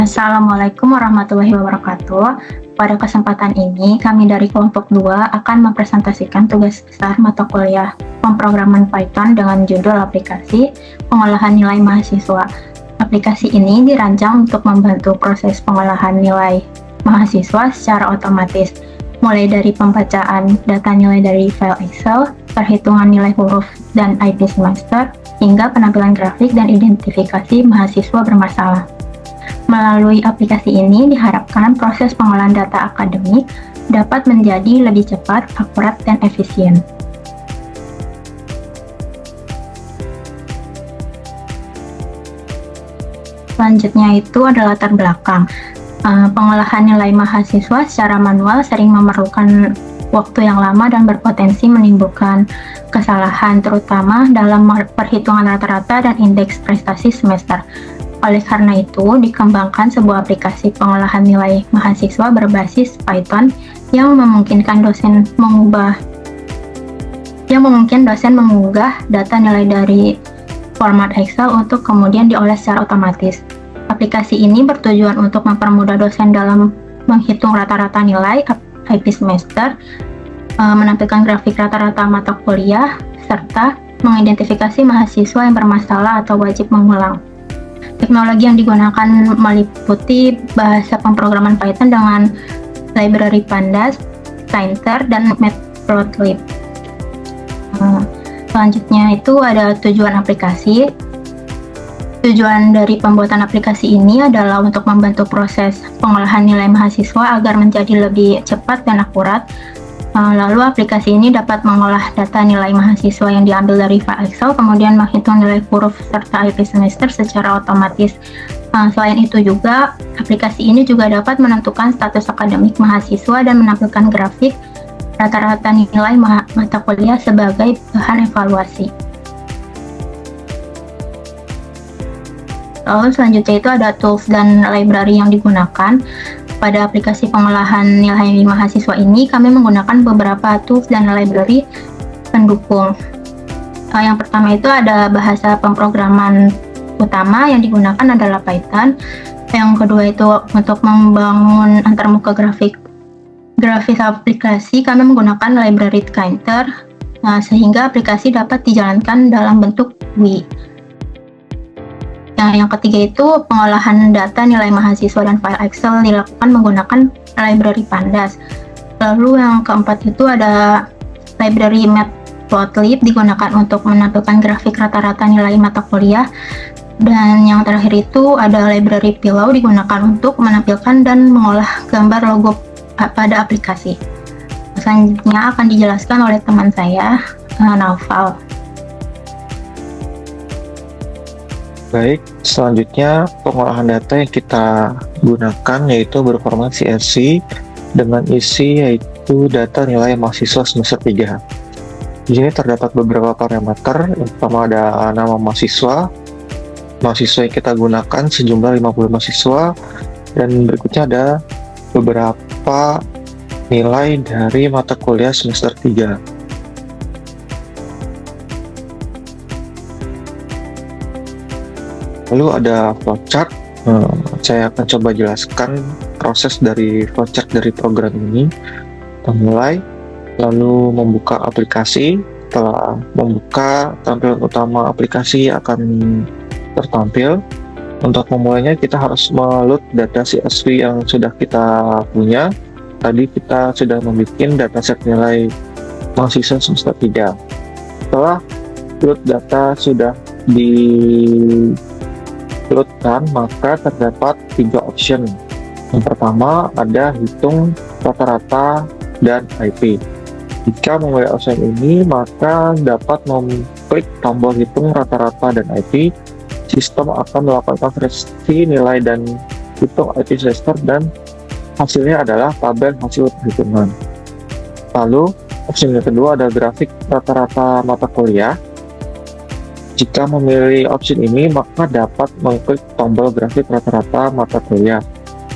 Assalamualaikum warahmatullahi wabarakatuh. Pada kesempatan ini, kami dari kelompok 2 akan mempresentasikan tugas besar mata kuliah pemrograman Python dengan judul aplikasi pengolahan nilai mahasiswa. Aplikasi ini dirancang untuk membantu proses pengolahan nilai mahasiswa secara otomatis, mulai dari pembacaan data nilai dari file Excel, perhitungan nilai huruf dan IP semester, hingga penampilan grafik dan identifikasi mahasiswa bermasalah. Melalui aplikasi ini diharapkan proses pengolahan data akademik dapat menjadi lebih cepat, akurat, dan efisien. Selanjutnya itu adalah latar belakang. Pengolahan nilai mahasiswa secara manual sering memerlukan waktu yang lama dan berpotensi menimbulkan kesalahan, terutama dalam perhitungan rata-rata dan indeks prestasi semester. Oleh karena itu, dikembangkan sebuah aplikasi pengolahan nilai mahasiswa berbasis Python yang memungkinkan dosen mengunggah data nilai dari format Excel untuk kemudian diolah secara otomatis. Aplikasi ini bertujuan untuk mempermudah dosen dalam menghitung rata-rata nilai IP semester, menampilkan grafik rata-rata mata kuliah, serta mengidentifikasi mahasiswa yang bermasalah atau wajib mengulang. Teknologi yang digunakan meliputi bahasa pemrograman Python dengan library Pandas, Tkinter, dan Matplotlib. Selanjutnya itu ada tujuan aplikasi. Tujuan dari pembuatan aplikasi ini adalah untuk membantu proses pengolahan nilai mahasiswa agar menjadi lebih cepat dan akurat. Lalu aplikasi ini dapat mengolah data nilai mahasiswa yang diambil dari file Excel, kemudian menghitung nilai huruf serta IP semester secara otomatis. Selain itu juga, aplikasi ini juga dapat menentukan status akademik mahasiswa dan menampilkan grafik rata-rata nilai mata kuliah sebagai bahan evaluasi. Lalu selanjutnya itu ada tools dan library yang digunakan. Pada aplikasi pengolahan nilai mahasiswa ini, kami menggunakan beberapa tools dan library pendukung. Yang pertama itu ada bahasa pemrograman utama yang digunakan adalah Python. Yang kedua itu untuk membangun antarmuka grafis aplikasi, kami menggunakan library Tkinter, sehingga aplikasi dapat dijalankan dalam bentuk GUI. Yang ketiga itu pengolahan data nilai mahasiswa dan file Excel dilakukan menggunakan library Pandas. Lalu yang keempat itu ada library Matplotlib digunakan untuk menampilkan grafik rata-rata nilai mata kuliah. Dan yang terakhir itu ada library Pillow digunakan untuk menampilkan dan mengolah gambar logo pada aplikasi. Selanjutnya akan dijelaskan oleh teman saya, Naufal. Baik, selanjutnya pengolahan data yang kita gunakan yaitu berformat CSV dengan isi yaitu data nilai mahasiswa semester 3. Di sini terdapat beberapa parameter. Yang pertama ada nama mahasiswa yang kita gunakan sejumlah 50 mahasiswa, dan berikutnya ada beberapa nilai dari mata kuliah semester 3. Lalu ada flowchart. Saya akan coba jelaskan proses dari flowchart dari program ini. Kita mulai, lalu membuka aplikasi. Setelah membuka, tampilan utama aplikasi akan tertampil. Untuk memulainya kita harus meload data CSV yang sudah kita punya. Tadi kita sudah membuat dataset nilai mahasiswa semester 3. Setelah load data sudah diloadkan, maka terdapat 3 option. Yang pertama ada hitung rata-rata dan IP. Jika memulai option ini, maka dapat mengklik tombol hitung rata-rata dan IP. Sistem akan melakukan konversi nilai dan hitung IP semester, dan hasilnya adalah tabel hasil perhitungan. Lalu option yang kedua ada grafik rata-rata mata kuliah. Jika memilih opsi ini, maka dapat mengklik tombol grafik rata-rata mata kuliah,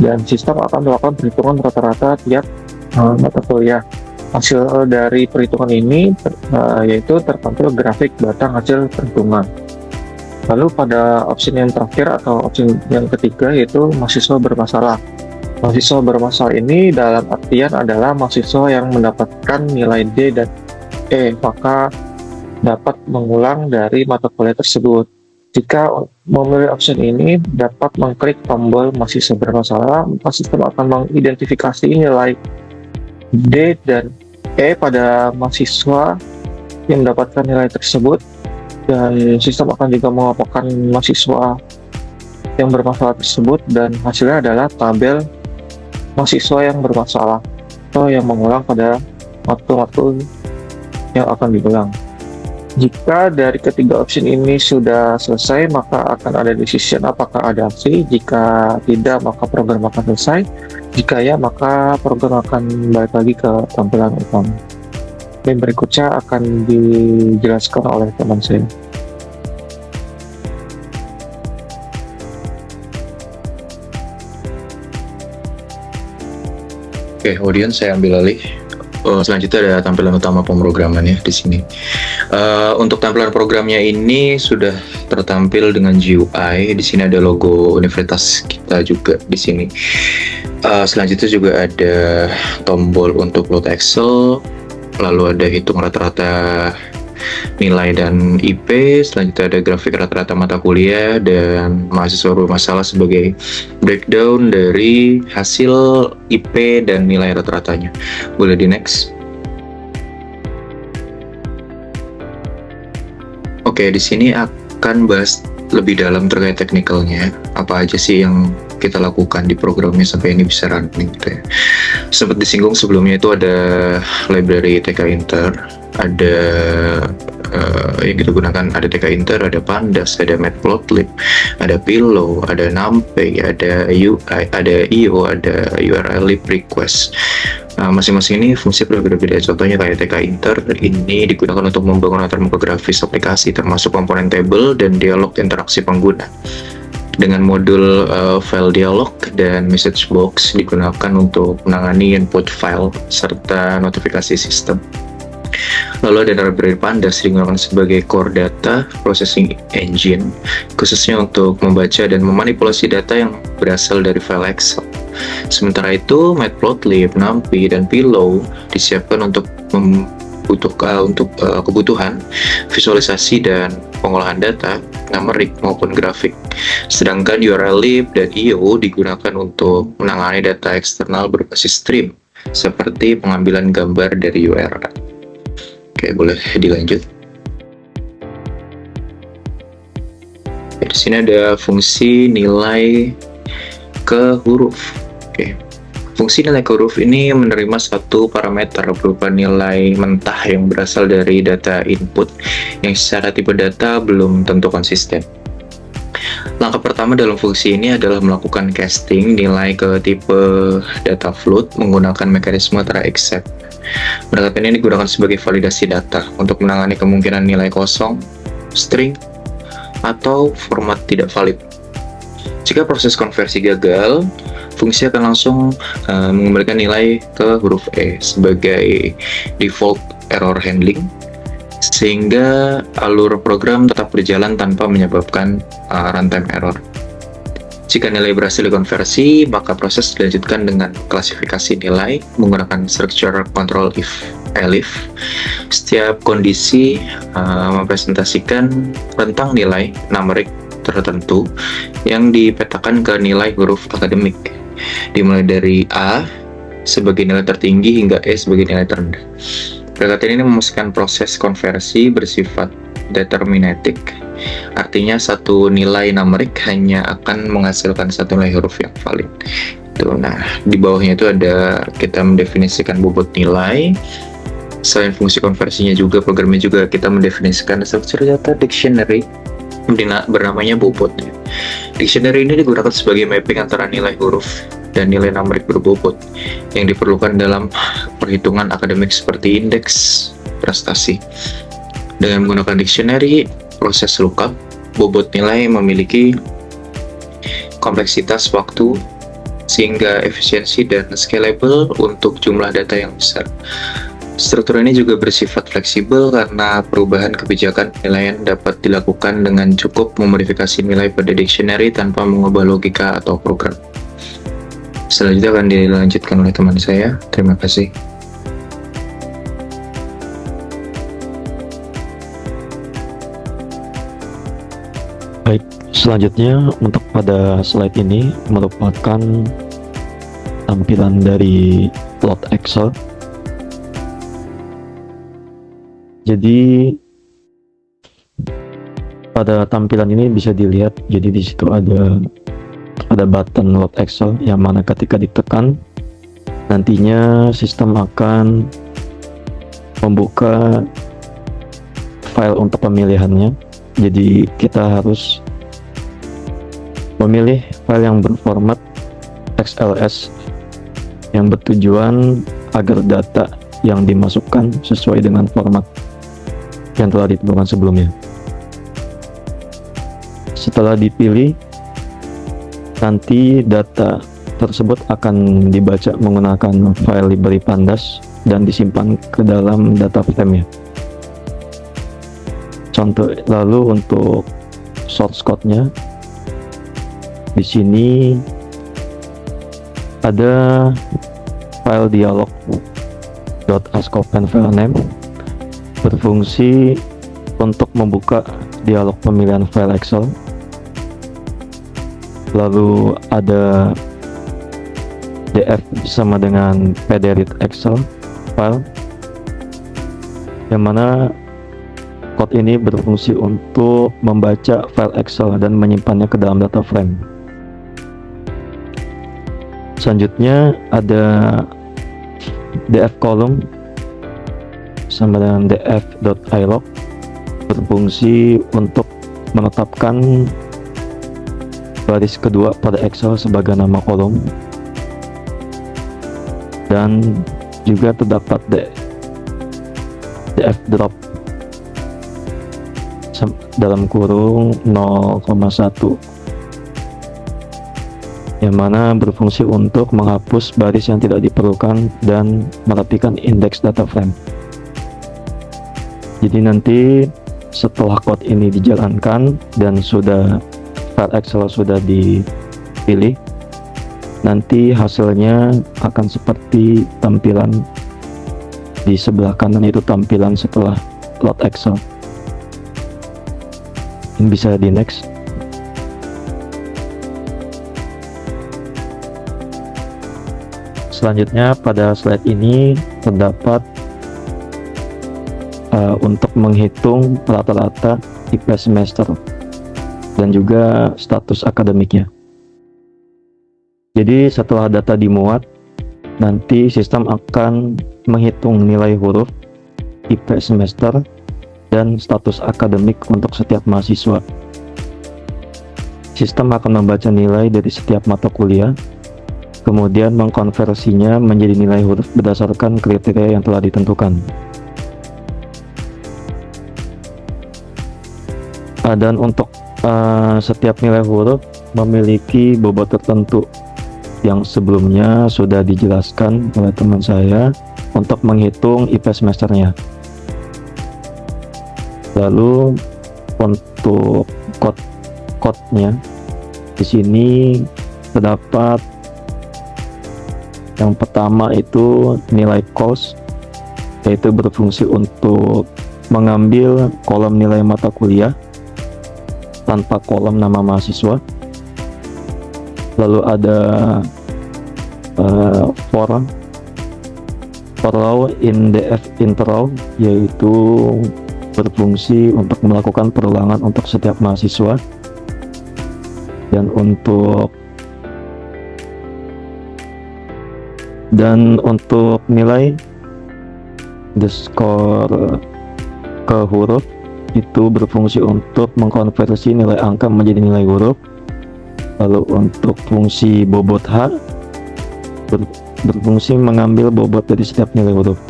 dan sistem akan melakukan perhitungan rata-rata tiap mata kuliah. Hasil dari perhitungan ini yaitu tertampil grafik batang hasil perhitungan. Lalu pada opsi yang terakhir atau opsi yang ketiga yaitu mahasiswa bermasalah. Mahasiswa bermasalah ini dalam artian adalah mahasiswa yang mendapatkan nilai D dan E, maka dapat mengulang dari mata kuliah tersebut. Jika memilih opsi ini dapat mengklik tombol mahasiswa bermasalah, maka sistem akan mengidentifikasi nilai D dan E pada mahasiswa yang mendapatkan nilai tersebut, dan sistem akan juga melaporkan mahasiswa yang bermasalah tersebut, dan hasilnya adalah tabel mahasiswa yang bermasalah atau yang mengulang pada waktu-waktu yang akan diulang. Jika dari ketiga opsi ini sudah selesai, maka akan ada decision apakah ada aksi. Jika tidak, maka program akan selesai. Jika ya, maka program akan balik lagi ke tampilan utama. Dan berikutnya akan dijelaskan oleh teman saya. Oke, audiens saya ambil alih. Selanjutnya ada tampilan utama pemrogramannya di sini. Untuk tampilan programnya ini sudah tertampil dengan GUI. Di sini ada logo universitas kita juga di sini. Selanjutnya juga ada tombol untuk load Excel, lalu ada hitung rata-rata nilai dan IP. Selanjutnya ada grafik rata-rata mata kuliah dan mahasiswa bermasalah sebagai breakdown dari hasil IP dan nilai rata-ratanya. Boleh di next. Oke, di sini akan bahas lebih dalam terkait teknikalnya. Apa aja sih yang kita lakukan di programnya sampai ini bisa running gitu ya. Sempat disinggung sebelumnya itu ada library TK Inter, ada yang kita gunakan, ada TK Inter, ada Pandas, ada Matplotlib, ada Pillow, ada NumPy, ada UI, ada IO, ada URL lib request. Masing-masing ini fungsi berbeda-beda. Contohnya kayak TK Inter ini digunakan untuk membangun latar muka grafis aplikasi termasuk komponen table dan dialog interaksi pengguna. Dengan modul file dialog dan message box digunakan untuk menangani input file serta notifikasi sistem. Lalu ada library Pandas digunakan sebagai core data processing engine, khususnya untuk membaca dan memanipulasi data yang berasal dari file Excel. Sementara itu, Matplotlib, NumPy, dan Pillow disiapkan untuk kebutuhan visualisasi dan pengolahan data, numerik maupun grafik. Sedangkan URL lib dan IO digunakan untuk menangani data eksternal berbasis stream, seperti pengambilan gambar dari URL. Oke, boleh dilanjut. Oke, di sini ada fungsi nilai ke huruf. Oke. Fungsi nilai ke huruf ini menerima satu parameter berupa nilai mentah yang berasal dari data input yang secara tipe data belum tentu konsisten. Langkah pertama dalam fungsi ini adalah melakukan casting nilai ke tipe data float menggunakan mekanisme try except. Pendekatan ini digunakan sebagai validasi data untuk menangani kemungkinan nilai kosong, string, atau format tidak valid. Jika proses konversi gagal, fungsi akan langsung mengembalikan nilai ke huruf E sebagai default error handling, sehingga alur program tetap berjalan tanpa menyebabkan runtime error. Jika nilai berhasil dikonversi, maka proses dilanjutkan dengan klasifikasi nilai menggunakan structure control if elif. Setiap kondisi mempresentasikan rentang nilai numerik tertentu yang dipetakan ke nilai huruf akademik, dimulai dari A sebagai nilai tertinggi hingga E sebagai nilai terendah. Pendekatan ini memastikan proses konversi bersifat deterministik, artinya satu nilai numerik hanya akan menghasilkan satu nilai huruf yang valid. Nah, di bawahnya itu ada kita mendefinisikan bobot nilai. Selain fungsi konversinya juga, programnya juga kita mendefinisikan structure data dictionary bernamanya bobot. Dictionary ini digunakan sebagai mapping antara nilai huruf dan nilai numerik berbobot yang diperlukan dalam perhitungan akademik seperti indeks prestasi. Dengan menggunakan dictionary, proses lookup, bobot nilai memiliki kompleksitas waktu sehingga efisiensi dan scalable untuk jumlah data yang besar. Struktur ini juga bersifat fleksibel karena perubahan kebijakan penilaian dapat dilakukan dengan cukup memodifikasi nilai pada dictionary tanpa mengubah logika atau program. Selanjutnya akan dilanjutkan oleh teman saya. Terima kasih. Baik, selanjutnya untuk pada slide ini merupakan tampilan dari plot Excel. Jadi pada tampilan ini bisa dilihat, jadi di situ ada button load Excel yang mana ketika ditekan nantinya sistem akan membuka file untuk pemilihannya. Jadi kita harus memilih file yang berformat XLS yang bertujuan agar data yang dimasukkan sesuai dengan format yang telah ditentukan sebelumnya. Setelah dipilih, nanti data tersebut akan dibaca menggunakan file library pandas dan disimpan ke dalam data frame-nya. Contoh lalu untuk source code-nya, di sini ada file dialog.ascopen file name berfungsi untuk membuka dialog pemilihan file Excel. Lalu ada df sama dengan pdread Excel file, yang mana code ini berfungsi untuk membaca file Excel dan menyimpannya ke dalam data frame. Selanjutnya ada df column sama dengan df.ilog berfungsi untuk menetapkan baris kedua pada Excel sebagai nama kolom, dan juga terdapat df drop dalam kurung 0,1 yang mana berfungsi untuk menghapus baris yang tidak diperlukan dan merapikan indeks data frame. Jadi nanti setelah code ini dijalankan dan file Excel sudah dipilih, nanti hasilnya akan seperti tampilan di sebelah kanan, itu tampilan setelah load Excel. Ini bisa di next. Selanjutnya pada slide ini terdapat untuk menghitung rata-rata IP semester dan juga status akademiknya. Jadi setelah data dimuat, nanti sistem akan menghitung nilai huruf, IP semester, dan status akademik untuk setiap mahasiswa. Sistem akan membaca nilai dari setiap mata kuliah, kemudian mengkonversinya menjadi nilai huruf berdasarkan kriteria yang telah ditentukan. Dan untuk setiap nilai huruf memiliki bobot tertentu yang sebelumnya sudah dijelaskan oleh teman saya untuk menghitung IP semesternya. Lalu untuk code-nya di sini terdapat yang pertama itu nilai course, yaitu berfungsi untuk mengambil kolom nilai mata kuliah tanpa kolom nama mahasiswa. Lalu ada for row in df interrow, yaitu berfungsi untuk melakukan perulangan untuk setiap mahasiswa. Dan untuk nilai the score ke huruf itu berfungsi untuk mengkonversi nilai angka menjadi nilai huruf. Lalu untuk fungsi bobot H berfungsi mengambil bobot dari setiap nilai huruf.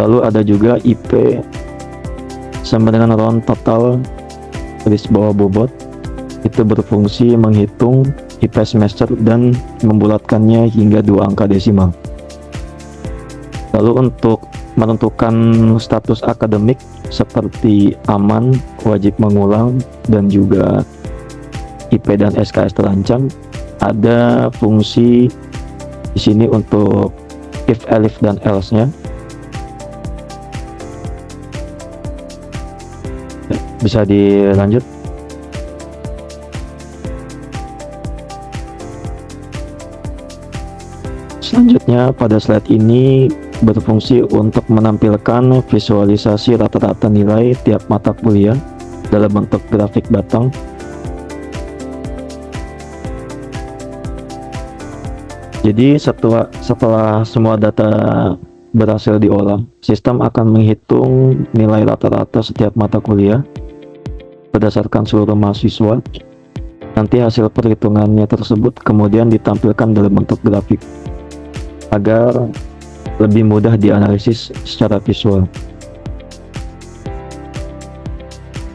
Lalu ada juga IP sama dengan round total garis bawah bobot, itu berfungsi menghitung IP semester dan membulatkannya hingga 2 angka desimal. Lalu untuk menentukan status akademik seperti aman, wajib mengulang, dan juga IP dan SKS terancam. Ada fungsi di sini untuk if, elif, dan else-nya. Bisa dilanjut. Selanjutnya pada slide ini berfungsi untuk menampilkan visualisasi rata-rata nilai tiap mata kuliah dalam bentuk grafik batang. Jadi setelah semua data berhasil diolah, sistem akan menghitung nilai rata-rata setiap mata kuliah berdasarkan seluruh mahasiswa. Nanti hasil perhitungannya tersebut kemudian ditampilkan dalam bentuk grafik agar lebih mudah dianalisis secara visual.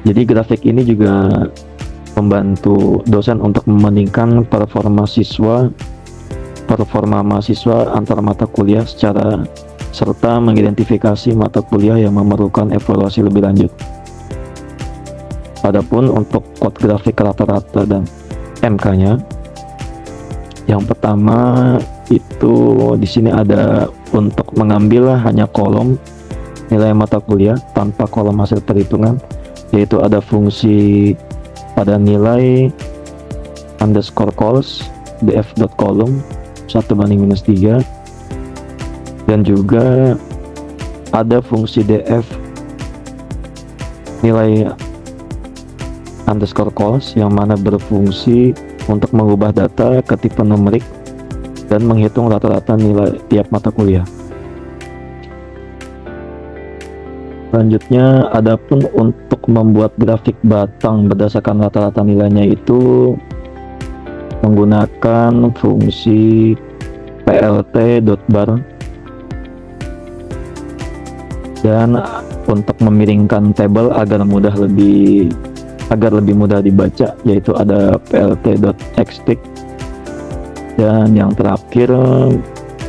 Jadi grafik ini juga membantu dosen untuk membandingkan performa mahasiswa antar mata kuliah serta mengidentifikasi mata kuliah yang memerlukan evaluasi lebih lanjut. Adapun untuk kode grafik rata-rata dan MK-nya, yang pertama itu di sini ada untuk mengambil hanya kolom nilai mata kuliah tanpa kolom hasil perhitungan, yaitu ada fungsi pada nilai underscore calls df.column 1:-3, dan juga ada fungsi df nilai underscore calls yang mana berfungsi untuk mengubah data ke tipe numerik dan menghitung rata-rata nilai tiap mata kuliah. Selanjutnya, adapun untuk membuat grafik batang berdasarkan rata-rata nilainya itu menggunakan fungsi plt.bar, dan untuk memiringkan tabel agar lebih mudah dibaca, yaitu ada plt.xtick. Dan yang terakhir,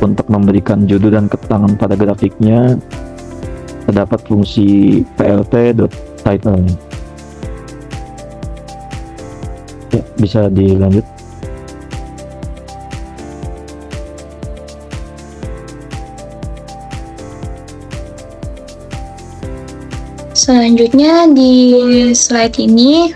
untuk memberikan judul dan keterangan pada grafiknya terdapat fungsi plt.title. Ya, bisa dilanjut. Selanjutnya di slide ini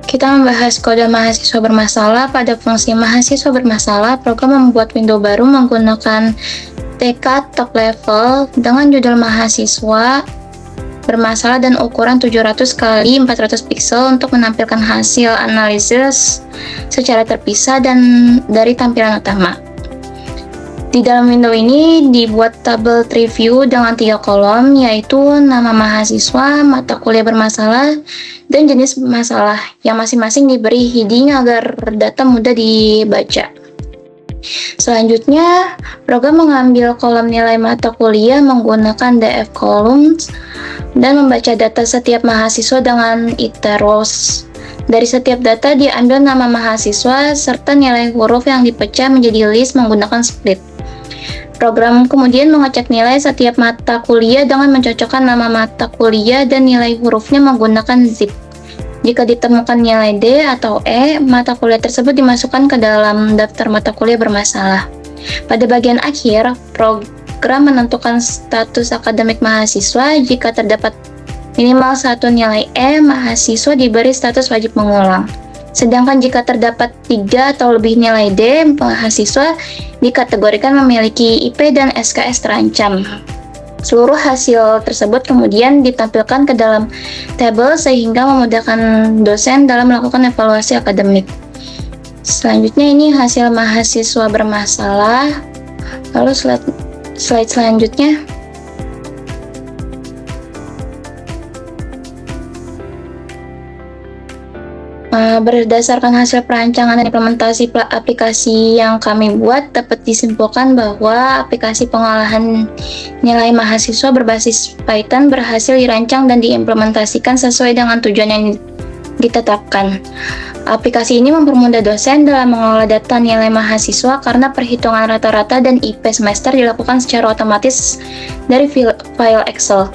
kita membahas kode mahasiswa bermasalah. Pada fungsi mahasiswa bermasalah, program membuat window baru menggunakan TK top level dengan judul mahasiswa bermasalah dan ukuran 700 x 400 pixel untuk menampilkan hasil analisis secara terpisah dan dari tampilan utama. Di dalam window ini dibuat tabel preview dengan 3 kolom, yaitu nama mahasiswa, mata kuliah bermasalah, dan jenis masalah yang masing-masing diberi heading agar data mudah dibaca. Selanjutnya, program mengambil kolom nilai mata kuliah menggunakan df columns dan membaca data setiap mahasiswa dengan iteros. Dari setiap data diambil nama mahasiswa serta nilai huruf yang dipecah menjadi list menggunakan split. Program kemudian mengecek nilai setiap mata kuliah dengan mencocokkan nama mata kuliah dan nilai hurufnya menggunakan zip. Jika ditemukan nilai D atau E, mata kuliah tersebut dimasukkan ke dalam daftar mata kuliah bermasalah. Pada bagian akhir, program menentukan status akademik mahasiswa. Jika terdapat minimal 1 nilai E, mahasiswa diberi status wajib mengulang. Sedangkan jika terdapat 3 atau lebih nilai D, mahasiswa dikategorikan memiliki IP dan SKS terancam. Seluruh hasil tersebut kemudian ditampilkan ke dalam tabel sehingga memudahkan dosen dalam melakukan evaluasi akademik. Selanjutnya ini hasil mahasiswa bermasalah. Lalu slide selanjutnya. Berdasarkan hasil perancangan dan implementasi aplikasi yang kami buat, dapat disimpulkan bahwa aplikasi pengolahan nilai mahasiswa berbasis Python berhasil dirancang dan diimplementasikan sesuai dengan tujuan yang ditetapkan. Aplikasi ini mempermudah dosen dalam mengelola data nilai mahasiswa karena perhitungan rata-rata dan IP semester dilakukan secara otomatis dari file Excel.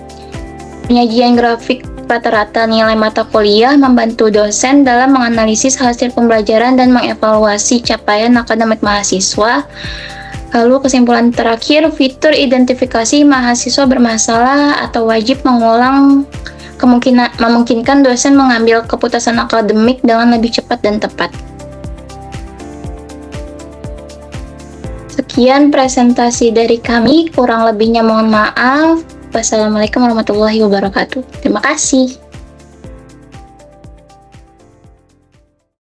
Penyajian grafik rata-rata nilai mata kuliah membantu dosen dalam menganalisis hasil pembelajaran dan mengevaluasi capaian akademik mahasiswa. Lalu kesimpulan terakhir, fitur identifikasi mahasiswa bermasalah atau wajib mengulang memungkinkan dosen mengambil keputusan akademik dengan lebih cepat dan tepat. Sekian presentasi dari kami, kurang lebihnya mohon maaf. Wassalamualaikum warahmatullahi wabarakatuh. Terima kasih.